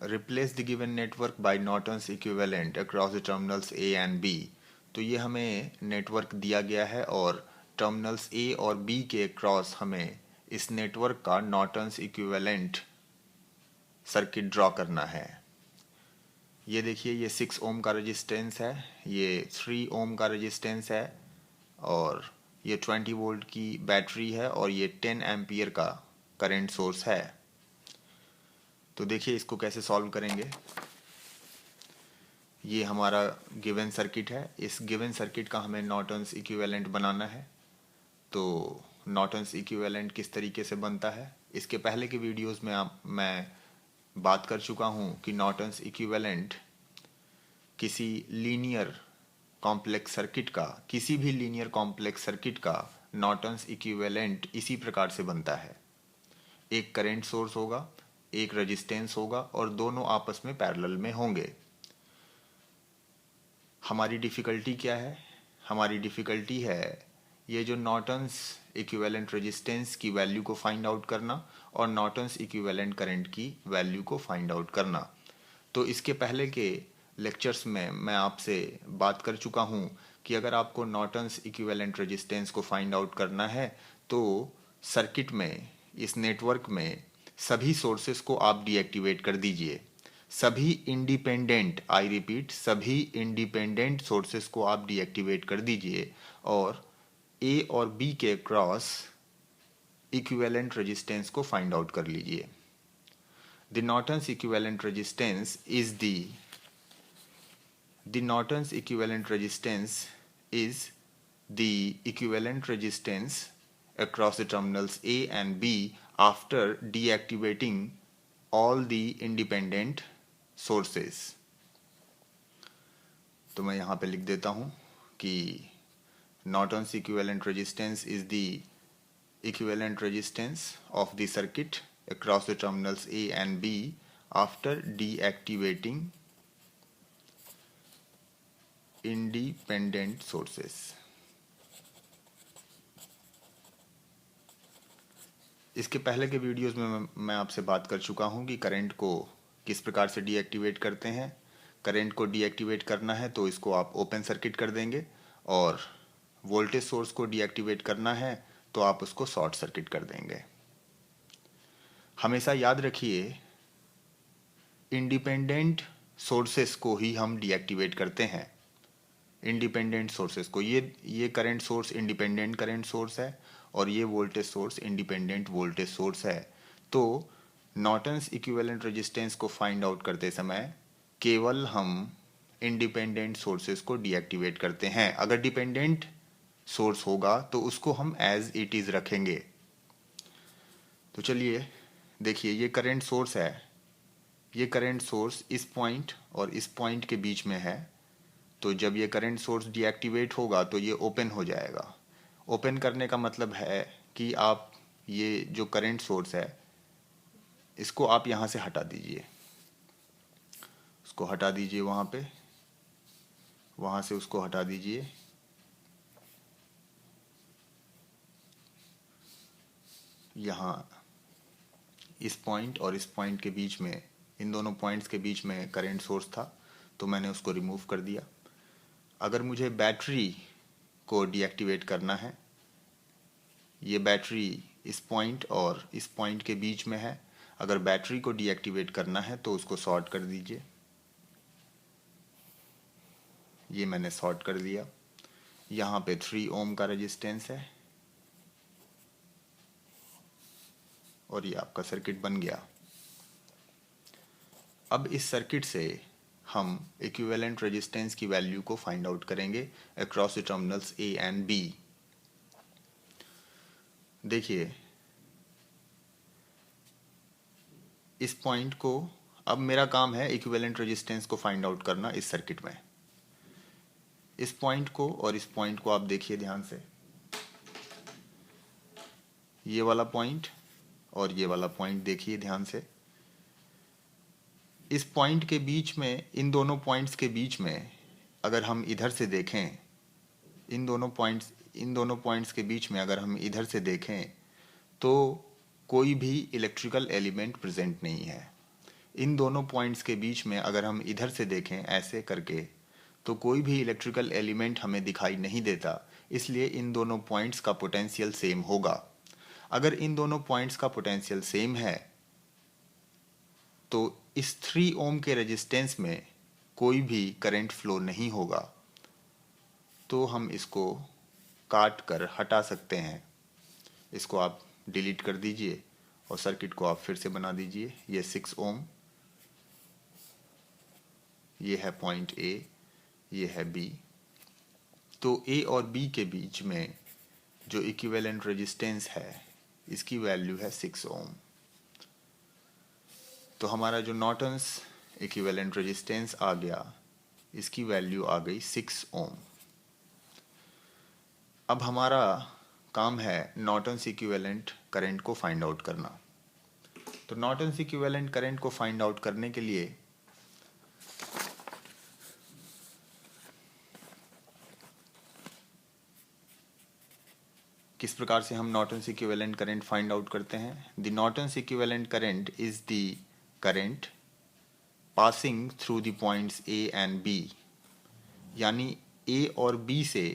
Replace the given network by Norton's equivalent across the terminals A and B. तो ये हमें network दिया गया है और टर्मिनल्स ए और बी के क्रॉस हमें इस नेटवर्क का नॉर्टन्स इक्विवेलेंट सर्किट ड्रॉ करना है। ये देखिए, ये 6 ओम का रेजिस्टेंस है, ये 3 ओम का रेजिस्टेंस है और ये 20 वोल्ट की बैटरी है और ये 10 एम्पियर का करंट सोर्स है। तो देखिए इसको कैसे सॉल्व करेंगे। ये हमारा गिवन सर्किट है, इस गिवन सर्किट का हमें नॉर्टन्स इक्विवेलेंट बनाना है। तो नॉर्टन्स इक्विवेलेंट किस तरीके से बनता है, इसके पहले के वीडियोस में मैं बात कर चुका हूँ कि नॉर्टन्स इक्विवेलेंट किसी लीनियर कॉम्प्लेक्स सर्किट का, किसी भी लीनियर कॉम्प्लेक्स सर्किट का नॉर्टन्स इक्विवेलेंट इसी प्रकार से बनता है। एक करंट सोर्स होगा, एक रेजिस्टेंस होगा और दोनों आपस में पैरेलल में होंगे। हमारी डिफ़िकल्टी क्या है? हमारी डिफ़िकल्टी है ये जो नॉर्टन्स इक्विवेलेंट रेजिस्टेंस की वैल्यू को फाइंड आउट करना और नॉर्टन्स इक्विवेलेंट करंट की वैल्यू को फाइंड आउट करना। तो इसके पहले के लेक्चर्स में मैं आपसे बात कर चुका हूँ कि अगर आपको नॉर्टन्स इक्विवेलेंट रेजिस्टेंस को फाइंड आउट करना है तो सर्किट में, इस नेटवर्क में सभी सोर्सेस को आप डीएक्टिवेट कर दीजिए। सभी इंडिपेंडेंट, आई रिपीट, सभी इंडिपेंडेंट सोर्सेस को आप डीएक्टिवेट कर दीजिए और ए और बी के क्रॉस इक्विवेलेंट रेजिस्टेंस को फाइंड आउट कर लीजिए। The Norton's equivalent resistance is the Norton's equivalent resistance is the equivalent resistance across the terminals A and B after deactivating all the independent sources। तो मैं यहाँ पे लिख देता हूँ कि Norton's equivalent resistance is the equivalent resistance of the circuit across the terminals A and B after deactivating independent sources. इसके पहले के वीडियोस में मैं आपसे बात कर चुका हूं कि करंट को किस प्रकार से डीएक्टिवेट करते हैं। करंट को डीएक्टिवेट करना है तो इसको आप ओपन सर्किट कर देंगे और वोल्टेज सोर्स को डीएक्टिवेट करना है तो आप उसको शॉर्ट सर्किट कर देंगे। हमेशा याद रखिए, इंडिपेंडेंट सोर्सेस को ही हम डीएक्टिवेट करते हैं। इंडिपेंडेंट सोर्सेस को, ये current source independent current source है और ये voltage source independent voltage source है। तो नॉर्टन्स इक्विवेलेंट रेजिस्टेंस को फाइंड आउट करते समय केवल हम इंडिपेंडेंट सोर्सेस को डीएक्टिवेट करते हैं। अगर डिपेंडेंट सोर्स होगा तो उसको हम एज इट इज रखेंगे। तो चलिए देखिए, ये करंट सोर्स है, ये करंट सोर्स इस पॉइंट और इस पॉइंट के बीच में है। तो जब ये करंट सोर्स डीएक्टिवेट होगा तो ये ओपन हो जाएगा। ओपन करने का मतलब है कि आप ये जो करंट सोर्स है इसको आप यहाँ से हटा दीजिए, उसको हटा दीजिए वहाँ पे, वहाँ से उसको हटा दीजिए। यहाँ इस पॉइंट और इस पॉइंट के बीच में, इन दोनों पॉइंट्स के बीच में करंट सोर्स था तो मैंने उसको रिमूव कर दिया। अगर मुझे बैटरी को डीएक्टिवेट करना है, ये बैटरी इस पॉइंट और इस पॉइंट के बीच में है, अगर बैटरी को डीएक्टिवेट करना है तो उसको शॉर्ट कर दीजिए। ये मैंने शॉर्ट कर दिया। यहाँ पे 3 ओम का रेजिस्टेंस है और ये आपका सर्किट बन गया। अब इस सर्किट से हम इक्विवेलेंट रेजिस्टेंस की वैल्यू को फाइंड आउट करेंगे across the terminals A and B. देखिए इस पॉइंट को, अब मेरा काम है इक्विवेलेंट रेजिस्टेंस को फाइंड आउट करना इस सर्किट में। इस पॉइंट को और इस पॉइंट को आप देखिए ध्यान से, ये वाला पॉइंट और ये वाला पॉइंट देखिए ध्यान से। इस पॉइंट के बीच में, इन दोनों पॉइंट्स के बीच में अगर हम इधर से देखें, इन दोनों पॉइंट्स के बीच में अगर हम इधर से देखें तो कोई भी इलेक्ट्रिकल एलिमेंट प्रेजेंट नहीं है। इन दोनों पॉइंट्स के बीच में अगर हम इधर से देखें ऐसे करके तो कोई भी इलेक्ट्रिकल एलिमेंट हमें दिखाई नहीं देता, इसलिए इन दोनों पॉइंट्स का पोटेंशियल सेम होगा। अगर इन दोनों पॉइंट्स का पोटेंशियल सेम है तो इस 3 ओम के रेजिस्टेंस में कोई भी करंट फ्लो नहीं होगा, तो हम इसको काट कर हटा सकते हैं। इसको आप डिलीट कर दीजिए और सर्किट को आप फिर से बना दीजिए। ये 6 ओम, ये है पॉइंट ए, ये है बी। तो ए और बी के बीच में जो इक्विवेलेंट रेजिस्टेंस है इसकी वैल्यू है 6 ओम। तो हमारा जो नॉर्टन्स इक्विवेलेंट रेजिस्टेंस आ गया, इसकी वैल्यू आ गई 6 ओम। अब हमारा काम है नॉर्टन्स इक्विवेलेंट करंट को फाइंड आउट करना। तो नॉर्टन्स इक्विवेलेंट करंट को फाइंड आउट करने के लिए किस प्रकार से हम Norton's equivalent current find out करते हैं? The Norton's equivalent current is the current passing through the points A and B, यानी ए और बी से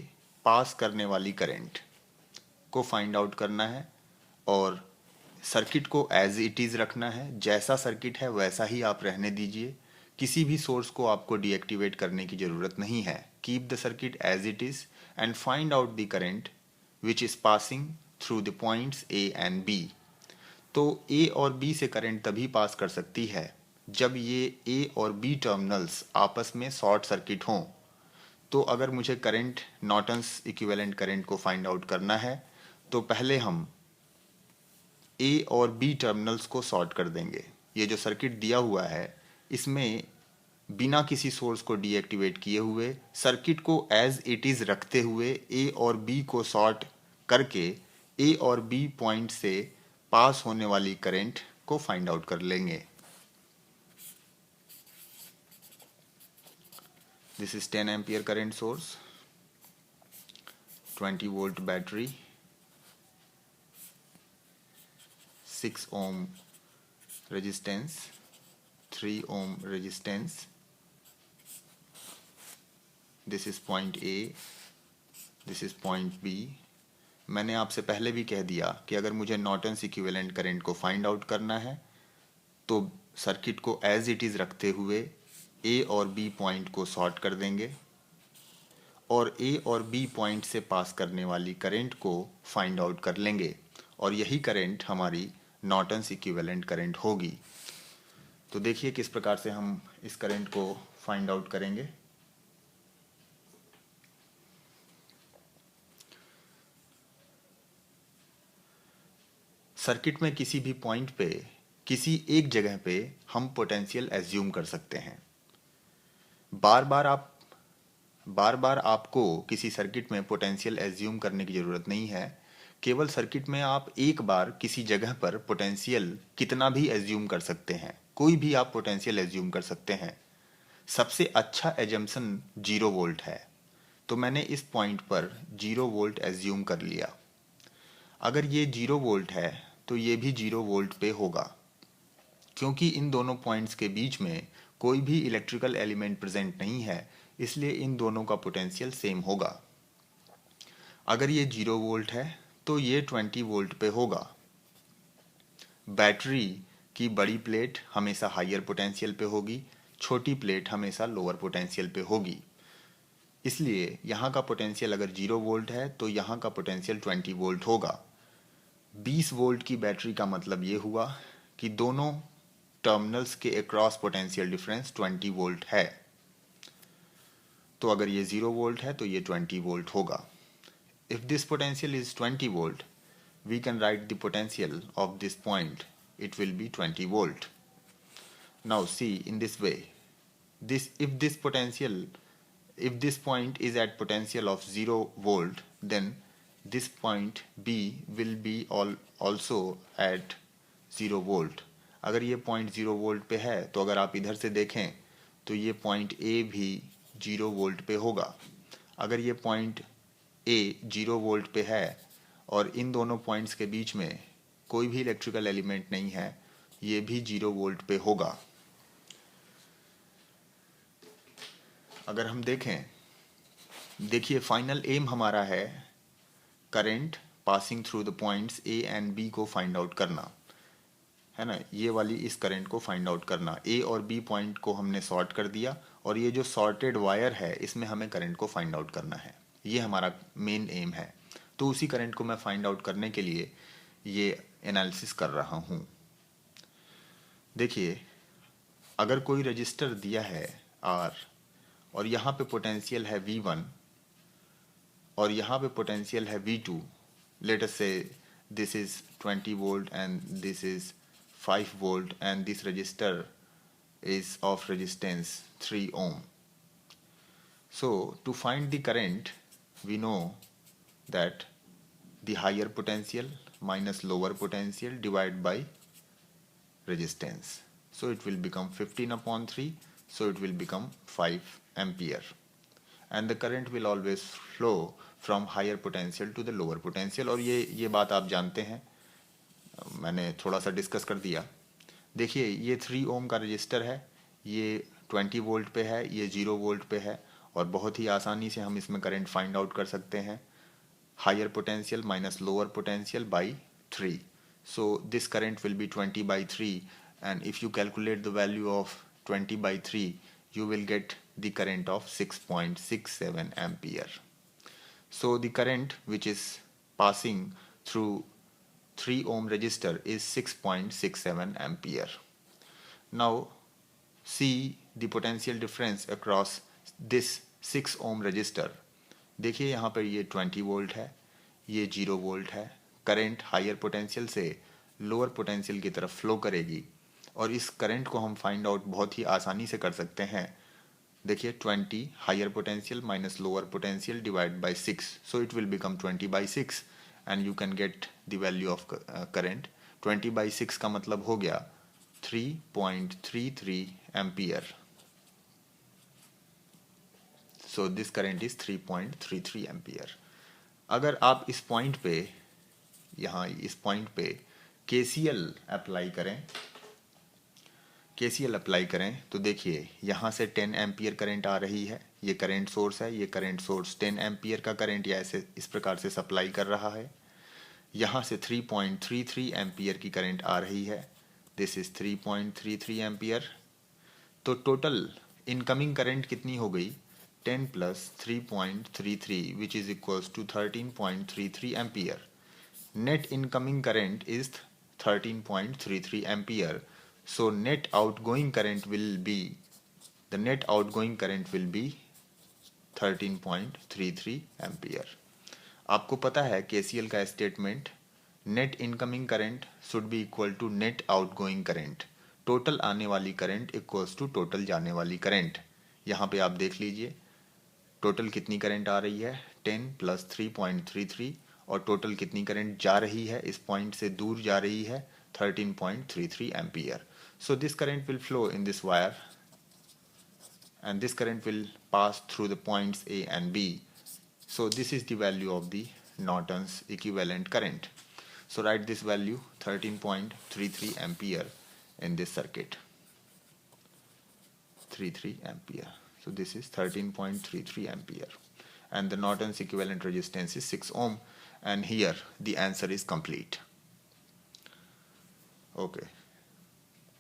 पास करने वाली करंट को फाइंड आउट करना है और सर्किट को एज इट इज़ रखना है। जैसा सर्किट है वैसा ही आप रहने दीजिए, किसी भी सोर्स को आपको डीएक्टिवेट करने की ज़रूरत नहीं है। Keep the circuit as it is and find out the current which is passing through the points A and B. तो ए और बी से करंट तभी पास कर सकती है जब ये ए और बी टर्मिनल्स आपस में शॉर्ट सर्किट हों। तो अगर मुझे करंट नॉर्टन्स इक्विवेलेंट करंट को फाइंड आउट करना है तो पहले हम ए और बी टर्मिनल्स को शॉर्ट कर देंगे। ये जो सर्किट दिया हुआ है इसमें बिना किसी सोर्स को डीएक्टिवेट किए हुए सर्किट को एज इट इज़ रखते हुए ए और बी को शॉर्ट करके ए और बी पॉइंट से पास होने वाली करंट को फाइंड आउट कर लेंगे। This is 10 ampere current source, 20 volt battery, 6 ohm resistance, 3 ohm resistance. This is point A, this is point B. मैंने आपसे पहले भी कह दिया कि अगर मुझे नॉर्टन्स इक्विवेलेंट करंट को फाइंड आउट करना है तो सर्किट को एज इट इज़ रखते हुए ए और बी पॉइंट को शॉर्ट कर देंगे और ए और बी पॉइंट से पास करने वाली करंट को फाइंड आउट कर लेंगे और यही करंट हमारी नॉर्टन्स इक्विवेलेंट करंट होगी। तो देखिए किस प्रकार से हम इस करंट को फाइंड आउट करेंगे। सर्किट में किसी भी पॉइंट पे, किसी एक जगह पे हम पोटेंशियल एज्यूम कर सकते हैं। बार बार आपको किसी सर्किट में पोटेंशियल एज्यूम करने की ज़रूरत नहीं है। केवल सर्किट में आप एक बार किसी जगह पर पोटेंशियल कितना भी एज्यूम कर सकते हैं, कोई भी आप पोटेंशियल एज्यूम कर सकते हैं। सबसे अच्छा एजम्पशन 0 वोल्ट है, तो मैंने इस पॉइंट पर 0 वोल्ट एज्यूम कर लिया। अगर ये 0 वोल्ट है तो ये भी 0 वोल्ट पे होगा, क्योंकि इन दोनों पॉइंट्स के बीच में कोई भी इलेक्ट्रिकल एलिमेंट प्रेजेंट नहीं है, इसलिए इन दोनों का पोटेंशियल सेम होगा। अगर ये 0 वोल्ट है तो ये 20 वोल्ट पे होगा। बैटरी की बड़ी प्लेट हमेशा हायर पोटेंशियल पे होगी, छोटी प्लेट हमेशा लोअर पोटेंशियल पे होगी। इसलिए यहाँ का पोटेंशियल अगर 0 वोल्ट है तो यहाँ का पोटेंशियल 20 वोल्ट होगा। 20 वोल्ट की बैटरी का मतलब ये हुआ कि दोनों टर्मिनल्स के अक्रॉस पोटेंशियल डिफरेंस 20 वोल्ट है। तो अगर ये 0 वोल्ट है तो ये 20 वोल्ट होगा। If this potential is 20 volt, we can write the potential of this point. It will be 20 volt. Now see in this way, if this point is at potential of 0 volt, then this point B will be also at 0 volt. अगर ये point 0 volt पे है तो अगर आप इधर से देखें तो ये point A भी 0 volt पे होगा। अगर ये point A 0 वोल्ट पे है और इन दोनों पॉइंट्स के बीच में कोई भी इलेक्ट्रिकल एलिमेंट नहीं है, ये भी 0 वोल्ट पे होगा। अगर हम देखें, देखिए फाइनल एम हमारा है current passing through the points A and B को फाइंड आउट करना, है ना। ये वाली इस करंट को फाइंड आउट करना, ए और बी पॉइंट को हमने सॉर्ट कर दिया और ये जो सॉर्टेड वायर है इसमें हमें करंट को फाइंड आउट करना है, ये हमारा मेन एम है। तो उसी करंट को मैं फाइंड आउट करने के लिए ये एनालिसिस कर रहा हूँ। देखिए अगर कोई रजिस्टर दिया है R और यहाँ पे पोटेंशियल है V1 और यहाँ पे पोटेंशियल है V2, लेट अस से this is 20 volt and this is 5 volt and this register is of resistance 3 ohm. So to find the current, we know that the higher potential minus lower potential divided by resistance. So it will become 15/3, so it will become 5 ampere. And the current will always flow from higher potential to the lower potential. और ये बात आप जानते हैं, मैंने थोड़ा सा discuss कर दिया। देखिए ये 3 ओम का रजिस्टर है, ये 20 वोल्ट पे है, ये 0 वोल्ट पे है और बहुत ही आसानी से हम इसमें करंट फाइंड आउट कर सकते हैं, higher potential minus lower potential by 3। So this current will be 20/3 and if you calculate the value of 20/3 you will get the current of 6.67 ampere. So the current which is passing through 3 ohm resistor is 6.67 ampere. Now see the potential difference across this 6 ohm resistor. देखिए यहाँ पर ये 20 volt है, ये 0 volt है। Current higher potential से lower potential की तरफ फ्लो करेगी और इस करंट को हम फाइंड आउट बहुत ही आसानी से कर सकते हैं। देखिए 20 higher potential minus lower potential divide by 6, so it will become 20/6 and you can get the value of current. 20/6 का मतलब हो गया 3.33 ampere. So this current is 3.33 ampere. अगर आप इस पॉइंट पे, यहाँ इस पॉइंट पे KCL अप्लाई करें, KCL अप्लाई करें तो देखिए यहाँ से 10 एम्पियर करंट आ रही है, ये करंट सोर्स है, ये करंट सोर्स 10 एम्पियर का करंट या ऐसे इस प्रकार से सप्लाई कर रहा है। यहाँ से 3.33 एम्पियर की करंट आ रही है, दिस इज 3.33 एम्पियर। तो टोटल इनकमिंग करंट कितनी हो गई, 10 plus 3.33 which is equals to 13.33 ampere. Net incoming current is 13.33 ampere. So net outgoing current will be, the net outgoing current will be 13.33 ampere. आपको पता है KCL का statement, net incoming current should be equal to net outgoing current. Total आने वाली current equals to total जाने वाली current. यहाँ पे आप देख लीजिए टोटल कितनी करंट आ रही है, 10 प्लस 3.33, और टोटल कितनी करंट जा रही है, इस पॉइंट से दूर जा रही है, 13.33 ampere. So this current will flow in this wire and this current will pass through the points A and B. So this is the value of the Norton's equivalent current. So write this value 13.33 ampere in this circuit. 33 ampere. So this is 13.33 ampere and the Norton's equivalent resistance is 6 ohm, and here the answer is complete. Okay.